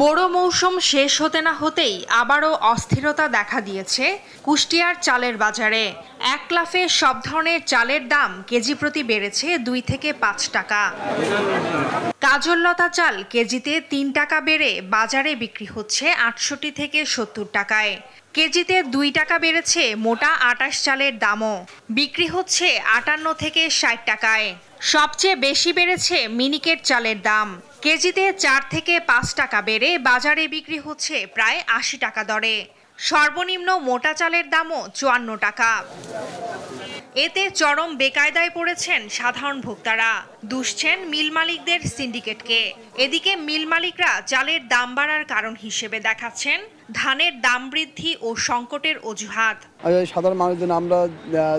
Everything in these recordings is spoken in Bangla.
বড় মৌসুম শেষ হতে না হতেই আবারও অস্থিরতা দেখা দিয়েছে কুষ্টিয়ার চালের বাজারে। এক লাফে সব ধরনের চালের দাম কেজি প্রতি বেড়েছে 2 থেকে 5 টাকা। কাজললতা চাল কেজিতে 3 টাকা বেড়ে বাজারে বিক্রি হচ্ছে 68 থেকে 70 টাকায়। কেজিতে 2 টাকা বেড়েছে মোটা আটাশ চালের দামও, বিক্রি হচ্ছে 58 থেকে 60 টাকায়। সবচেয়ে বেশি বেড়েছে মিনিকেট চালের দাম, কেজিতে 4 থেকে 5 টাকা বেড়ে বাজারে বিক্রি হচ্ছে প্রায় 80 টাকা দরে। সর্বনিম্ন মোটা চালের দামও 54 টাকা। এতে চরম বেকায়দায় পড়েছেন সাধারণ ভোক্তারা, দুষছেন মিল মালিকদের সিন্ডিকেটকে। এদিকে মিল মালিকরা চালের দাম বাড়ার কারণ হিসেবে দেখাচ্ছেন ধানের দাম বৃদ্ধি ও সংকটের অজুহাত। সাধারণ মানুষজন আমরা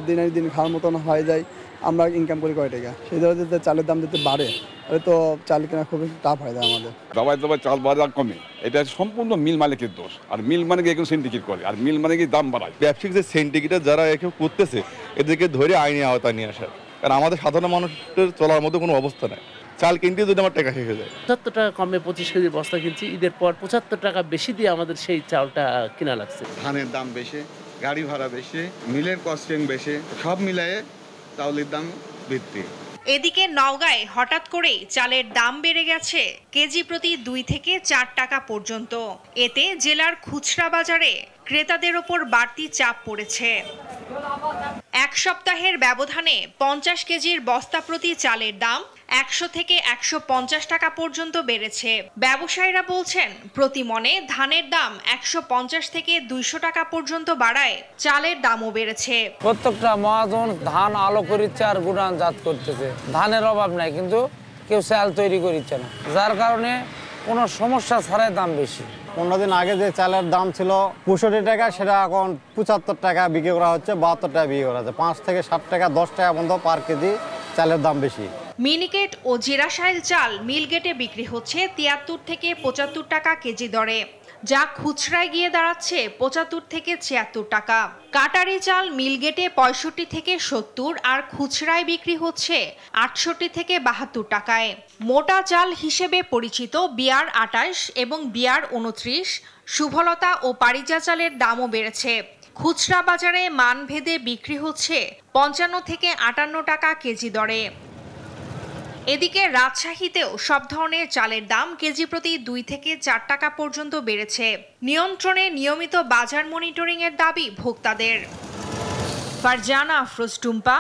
দিনের দিন খাওয়ার মতন হয়ে যায়, আমরা ইনকাম করি কয় টাকা, সেই ধরনের চালের দাম যদি বাড়ে তাহলে তো চাল কেনা খুবই টাফ হয়ে যায় আমাদের। দবাই চাল বাজার কমে, এটা সম্পূর্ণ মিল মালিকের দোষ। আর মিল মালিক এখন সিন্ডিকেট করে, আর মিল মালিকের দাম বাড়ায়। ব্যবসায়িক যে সিন্ডিকেটে যারা একে করতেছে এদেরকে ধরে আইনি আওতায় নিয়ে আসার, কারণ আমাদের সাধারণ মানুষের চলার মতো কোনো অবস্থা নাই। চাল কিনতে যদি আমার টাকা শেষ হয়ে যায়, 75 টাকা কমে 25 কেজি বস্তা কিনছি, ঈদের পর 75 টাকা বেশি দিয়ে আমাদের সেই চালটা কিনা লাগছে। ধানের দাম বেশি, গাড়ি ভাড়া বেশি, মিলের কস্টিং বেশি, সব মিলায়ে চাউলের দাম বৃদ্ধি। এদিকে নওগাঁয় হঠাৎ করেই চালের দাম বেড়ে গেছে কেজি প্রতি 2 থেকে 4 টাকা পর্যন্ত। এতে জেলার খুচরা বাজারে ক্রেতাদের ওপর বাড়তি চাপ পড়েছে। এক সপ্তাহের ব্যবধানে 50 কেজির বস্তা প্রতি চালের দাম 100 থেকে 150 টাকা পর্যন্ত বেড়েছে। ব্যবসায়ীরা বলছেন প্রতি মণে ধানের দাম 150 থেকে 200 টাকা পর্যন্ত বাড়ায় চালের দামও বেড়েছে। প্রত্যেকটা মহাজন ধান আলো করিচ্ছে আর গুড়ান জাত করতেছে, ধানের অভাব নাই কিন্তু কেউ চাল তৈরি করিচ্ছে না, যার কারণে কোনো সমস্যা ছাড়াই দাম বেশি। 15 দিন আগে যে চালের দাম ছিল 65 টাকা, সেটা এখন 75 টাকা বিক্রি করা হচ্ছে, 72 টাকা বিক্রি করা হচ্ছে। 5 থেকে 7 টাকা 10 টাকা পর্যন্ত পার কেজি চালের দাম বেশি। মিনিকেট ও জিরাশাইল চাল মিলগেটে বিক্রি হচ্ছে 73 থেকে 75 টাকা কেজি দরে, যা খুচরায় গিয়ে দাঁড়াচ্ছে 75 থেকে 76 টাকা। কাটারি চাল মিলগেটে 65 থেকে 70 আর খুচরায় বিক্রি হচ্ছে 68 থেকে 72 টাকায়। মোটা চাল হিসেবে পরিচিত বিয়ার 28 এবং বিয়ার 29, শুভলতা ও পারিজা চালের দামও বেড়েছে। খুচরা বাজারে মানভেদে বিক্রি হচ্ছে 55 থেকে 58 টাকা কেজি দরে। এদিকে রাজশাহীতেও সব ধরনের চালের দাম কেজি প্রতি 2 থেকে 4 টাকা পর্যন্ত বেড়েছে। নিয়ন্ত্রণে নিয়মিত বাজার মনিটরিং এর দাবি ভোক্তাদের। ফারজানা আফরোজ টুম্পা,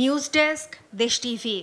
নিউজ ডেস্ক, দেশ টিভি।